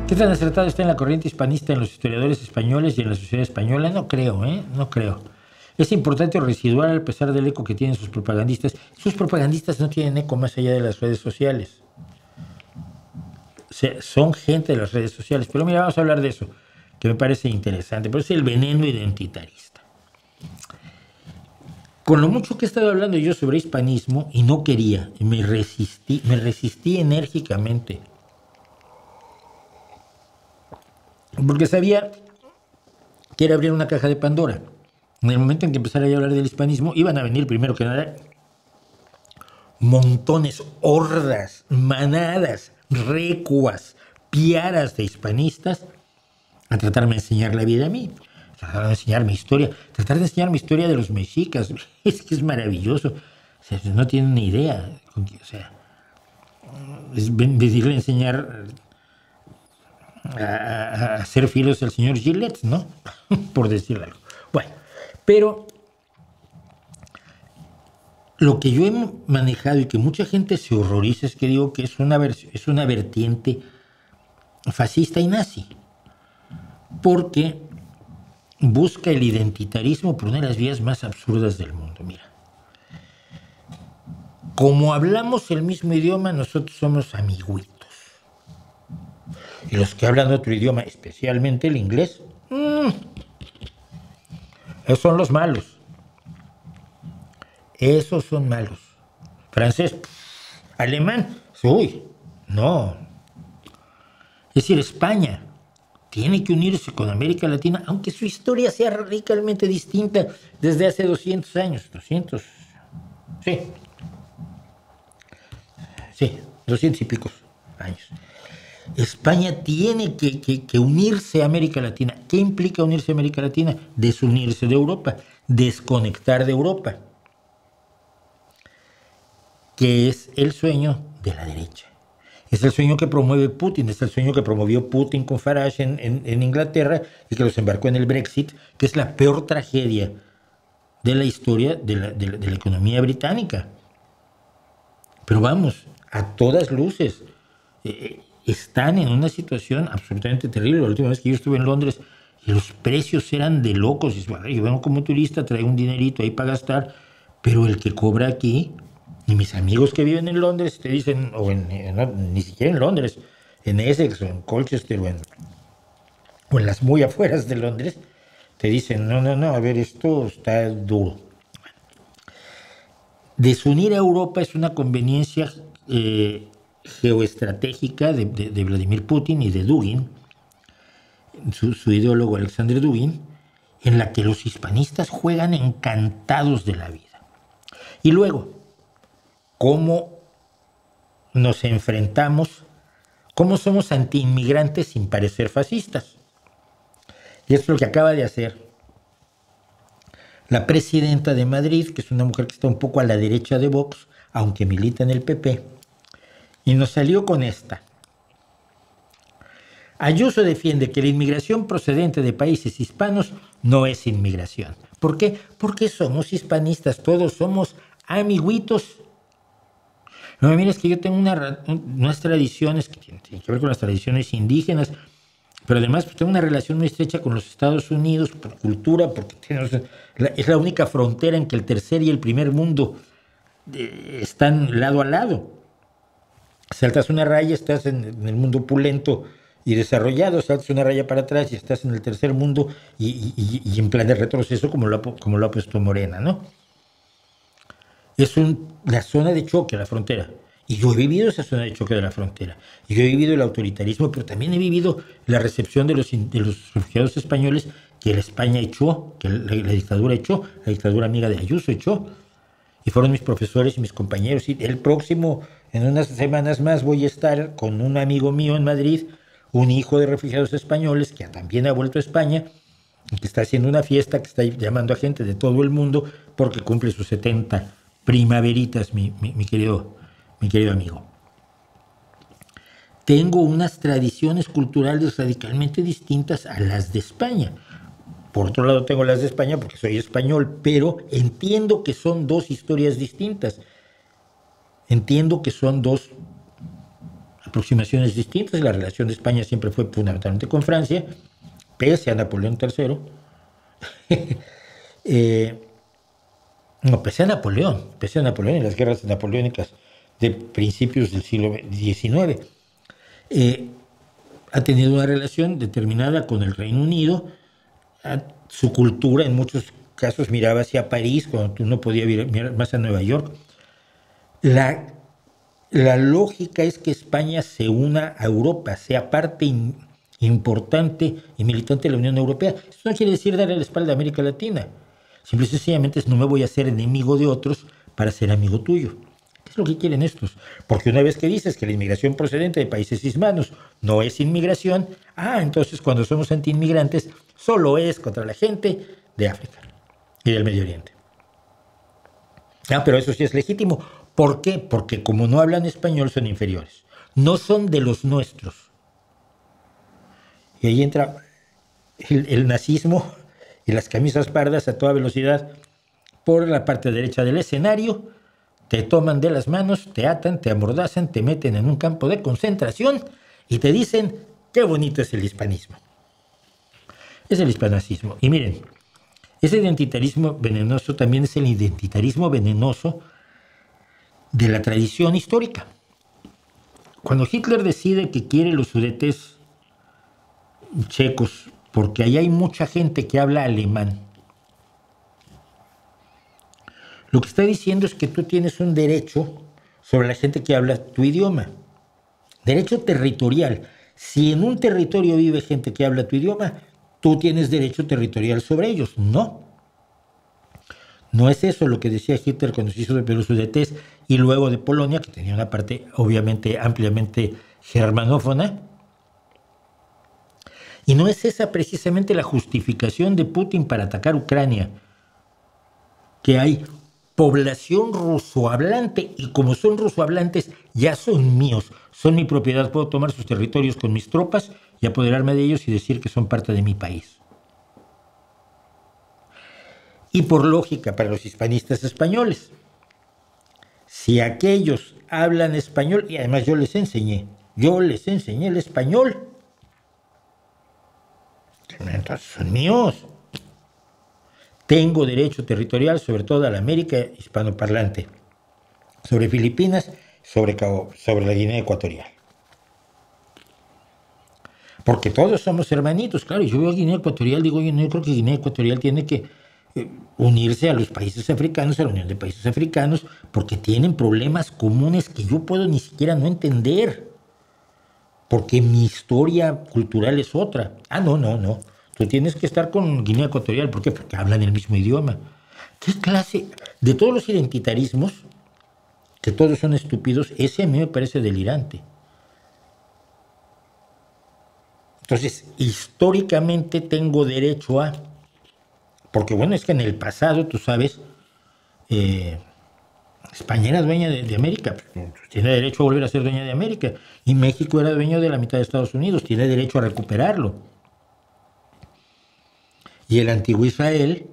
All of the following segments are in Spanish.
¿Qué tan acertado está en la corriente hispanista en los historiadores españoles y en la sociedad española? No creo, no creo. Es importante o residual a pesar del eco que tienen sus propagandistas. Sus propagandistas no tienen eco más allá de las redes sociales. O sea, son gente de las redes sociales. Pero mira, vamos a hablar de eso, que me parece interesante. Pero es el veneno identitarista. Con lo mucho que he estado hablando yo sobre hispanismo, y no quería, y me resistí enérgicamente. Porque sabía que era abrir una caja de Pandora. En el momento en que empezara a hablar del hispanismo, iban a venir primero que nada montones, hordas, manadas, recuas, piaras de hispanistas a tratarme de enseñar la vida a mí, tratar de enseñar mi historia, tratar de enseñar mi historia de los mexicas. Es que es maravilloso. O sea, no tienen ni idea. O sea, es decirle enseñar a hacer filos al señor Gillette, ¿no? Por decirle algo. Bueno, pero lo que yo he manejado y que mucha gente se horroriza es que digo que es una vertiente fascista y nazi, porque busca el identitarismo por una de las vías más absurdas del mundo. Mira, como hablamos el mismo idioma, nosotros somos amiguitos. Y los que hablan otro idioma, especialmente el inglés, esos son los malos. Esos son malos. Francés, alemán, uy, no. Es decir, España tiene que unirse con América Latina, aunque su historia sea radicalmente distinta desde hace 200 años. 200, sí, 200 y picos años. España tiene que unirse a América Latina. ¿Qué implica unirse a América Latina? Desunirse de Europa, desconectar de Europa, que es el sueño de la derecha. Es el sueño que promueve Putin, es el sueño que promovió Putin con Farage en Inglaterra y que los embarcó en el Brexit, que es la peor tragedia de la historia de la economía británica. Pero vamos, a todas luces, están en una situación absolutamente terrible. La última vez que yo estuve en Londres, los precios eran de locos. Y yo vengo como turista, traigo un dinerito ahí para gastar, pero el que cobra aquí, y mis amigos que viven en Londres te dicen, o ni siquiera en Londres, en Essex o en Colchester o en las muy afueras de Londres, te dicen, no, a ver, esto está duro. Desunir a Europa es una conveniencia geoestratégica de Vladimir Putin y de Dugin, su ideólogo Alexander Dugin, en la que los hispanistas juegan encantados de la vida. Y luego, cómo nos enfrentamos, cómo somos antiinmigrantes sin parecer fascistas. Y eso es lo que acaba de hacer la presidenta de Madrid, que es una mujer que está un poco a la derecha de Vox, aunque milita en el PP, y nos salió con esta. Ayuso defiende que la inmigración procedente de países hispanos no es inmigración. ¿Por qué? Porque somos hispanistas, todos somos amiguitos. No, mira, es que yo tengo unas tradiciones que tienen que ver con las tradiciones indígenas, pero además pues, tengo una relación muy estrecha con los Estados Unidos por cultura, porque es la única frontera en que el tercer y el primer mundo están lado a lado. Saltas una raya, estás en el mundo opulento y desarrollado, saltas una raya para atrás y estás en el tercer mundo y en plan de retroceso como lo ha puesto Morena, ¿no? Es la zona de choque, la frontera. Y yo he vivido esa zona de choque de la frontera. Y yo he vivido el autoritarismo, pero también he vivido la recepción de los refugiados españoles que la España echó, que la dictadura echó, la dictadura amiga de Ayuso echó. Y fueron mis profesores y mis compañeros. Y el próximo, en unas semanas más, voy a estar con un amigo mío en Madrid, un hijo de refugiados españoles que también ha vuelto a España, que está haciendo una fiesta, que está llamando a gente de todo el mundo porque cumple sus 70 primaveritas, mi querido amigo. Tengo unas tradiciones culturales radicalmente distintas a las de España. Por otro lado, tengo las de España porque soy español, pero entiendo que son dos historias distintas. Entiendo que son dos aproximaciones distintas. La relación de España siempre fue fundamentalmente con Francia, pese a Napoleón III. No, pese a Napoleón y las guerras napoleónicas de principios del siglo XIX. Ha tenido una relación determinada con el Reino Unido. Su cultura en muchos casos miraba hacia París, cuando tú no podías mirar más a Nueva York. La lógica es que España se una a Europa, sea parte importante y militante de la Unión Europea. Esto no quiere decir darle la espalda a América Latina. Simple y sencillamente no me voy a ser enemigo de otros para ser amigo tuyo. ¿Qué es lo que quieren estos? Porque una vez que dices que la inmigración procedente de países hispanos no es inmigración, entonces cuando somos antiinmigrantes solo es contra la gente de África y del Medio Oriente. Pero eso sí es legítimo. ¿Por qué? Porque como no hablan español son inferiores. No son de los nuestros. Y ahí entra el nazismo y las camisas pardas a toda velocidad por la parte derecha del escenario. Te toman de las manos, te atan, te amordazan, te meten en un campo de concentración y te dicen qué bonito es el hispanismo. Es el hispanazismo. Y miren, ese identitarismo venenoso también es el identitarismo venenoso de la tradición histórica. Cuando Hitler decide que quiere los Sudetes checos, porque ahí hay mucha gente que habla alemán, lo que está diciendo es que tú tienes un derecho sobre la gente que habla tu idioma. Derecho territorial. Si en un territorio vive gente que habla tu idioma, tú tienes derecho territorial sobre ellos. No. No es eso lo que decía Hitler cuando se hizo de los Sudetes y luego de Polonia, que tenía una parte obviamente ampliamente germanófona. Y no es esa precisamente la justificación de Putin para atacar Ucrania, que hay población rusohablante y como son rusohablantes ya son míos, son mi propiedad, puedo tomar sus territorios con mis tropas y apoderarme de ellos y decir que son parte de mi país. Y por lógica para los hispanistas españoles, si aquellos hablan español, y además yo les enseñé el español, entonces son míos. Tengo derecho territorial sobre toda la América hispanoparlante, sobre Filipinas, sobre la Guinea Ecuatorial. Porque todos somos hermanitos, claro. Yo veo a Guinea Ecuatorial, digo, yo creo que Guinea Ecuatorial tiene que unirse a los países africanos, a la Unión de Países Africanos, porque tienen problemas comunes que yo puedo ni siquiera no entender. Porque mi historia cultural es otra. No. Tú tienes que estar con Guinea Ecuatorial. ¿Por qué? Porque hablan el mismo idioma. ¿Qué clase? De todos los identitarismos, que todos son estúpidos, ese a mí me parece delirante. Entonces, históricamente tengo derecho a... Porque bueno, es que en el pasado, tú sabes, España era dueña de América, tiene derecho a volver a ser dueña de América. Y México era dueño de la mitad de Estados Unidos, tiene derecho a recuperarlo. Y el antiguo Israel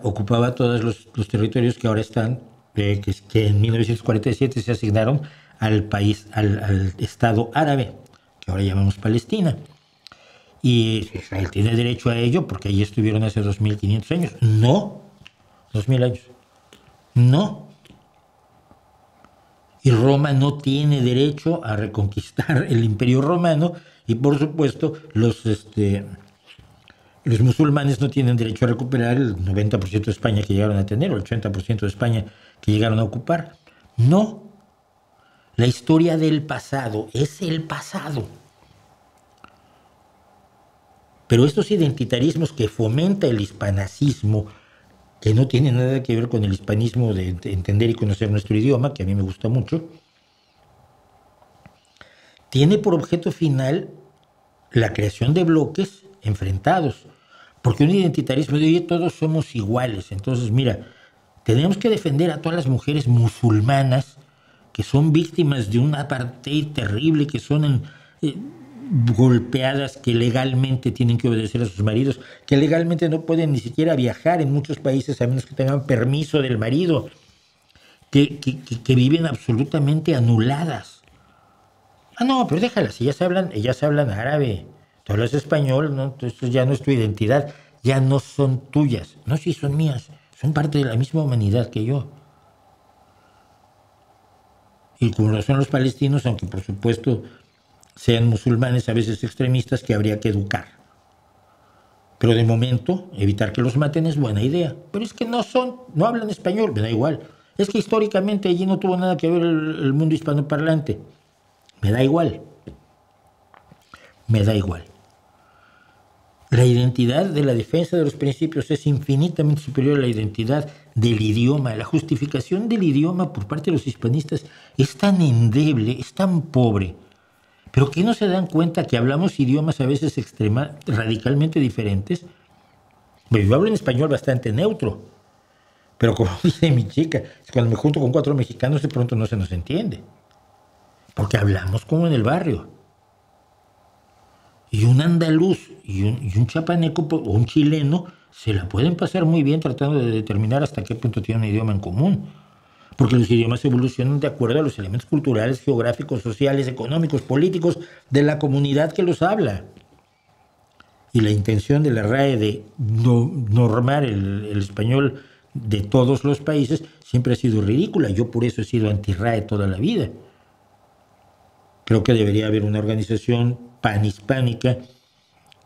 ocupaba todos los territorios que ahora están, que en 1947 se asignaron al Estado árabe, que ahora llamamos Palestina. Y Israel tiene derecho a ello porque allí estuvieron hace 2.500 años. No, 2.000 años. No. Y Roma no tiene derecho a reconquistar el Imperio Romano y por supuesto los musulmanes no tienen derecho a recuperar el 90% de España que llegaron a tener o el 80% de España que llegaron a ocupar. No. La historia del pasado es el pasado. Pero estos identitarismos que fomenta el hispanazismo, que no tienen nada que ver con el hispanismo de entender y conocer nuestro idioma, que a mí me gusta mucho, tiene por objeto final la creación de bloques enfrentados. Porque un identitarismo de, oye, todos somos iguales. Entonces, mira, tenemos que defender a todas las mujeres musulmanas que son víctimas de un apartheid terrible, que son golpeadas, que legalmente tienen que obedecer a sus maridos, que legalmente no pueden ni siquiera viajar en muchos países a menos que tengan permiso del marido, que viven absolutamente anuladas. Ah, no, pero déjalas, ellas hablan árabe. Tú hablas español, ¿no? Entonces ya no es tu identidad, ya no son tuyas. No, sí, son mías. Son parte de la misma humanidad que yo. Y como lo son los palestinos, aunque por supuesto sean musulmanes, a veces extremistas, que habría que educar. Pero de momento, evitar que los maten es buena idea. Pero es que no hablan español, me da igual. Es que históricamente allí no tuvo nada que ver el mundo hispanoparlante. Me da igual. Me da igual. La identidad de la defensa de los principios es infinitamente superior a la identidad del idioma. La justificación del idioma por parte de los hispanistas es tan endeble, es tan pobre, pero que no se dan cuenta que hablamos idiomas a veces radicalmente diferentes. Bueno, yo hablo en español bastante neutro, pero como dice mi chica, cuando me junto con 4 mexicanos de pronto no se nos entiende, porque hablamos como en el barrio. Y un andaluz y un chapaneco o un chileno se la pueden pasar muy bien tratando de determinar hasta qué punto tienen un idioma en común. Porque los idiomas evolucionan de acuerdo a los elementos culturales, geográficos, sociales, económicos, políticos de la comunidad que los habla. Y la intención de la RAE de normar el español de todos los países siempre ha sido ridícula. Yo por eso he sido anti-RAE toda la vida. Creo que debería haber una organización panhispánica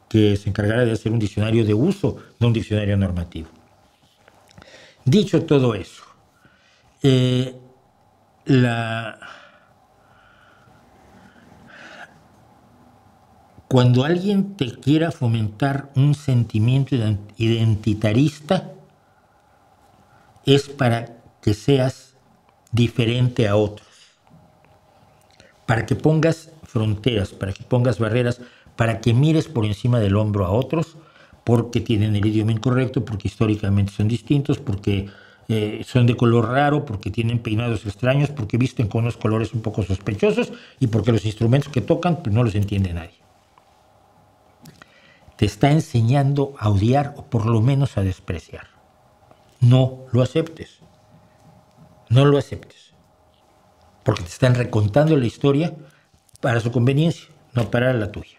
que se encargara de hacer un diccionario de uso, no un diccionario normativo. Dicho todo eso, cuando alguien te quiera fomentar un sentimiento identitarista, es para que seas diferente a otros, para que pongas fronteras, para que pongas barreras, para que mires por encima del hombro a otros, porque tienen el idioma incorrecto, porque históricamente son distintos, porque son de color raro, porque tienen peinados extraños, porque visten con unos colores un poco sospechosos y porque los instrumentos que tocan pues, no los entiende nadie. Te está enseñando a odiar o por lo menos a despreciar. No lo aceptes. No lo aceptes. Porque te están recontando la historia para su conveniencia, no para la tuya.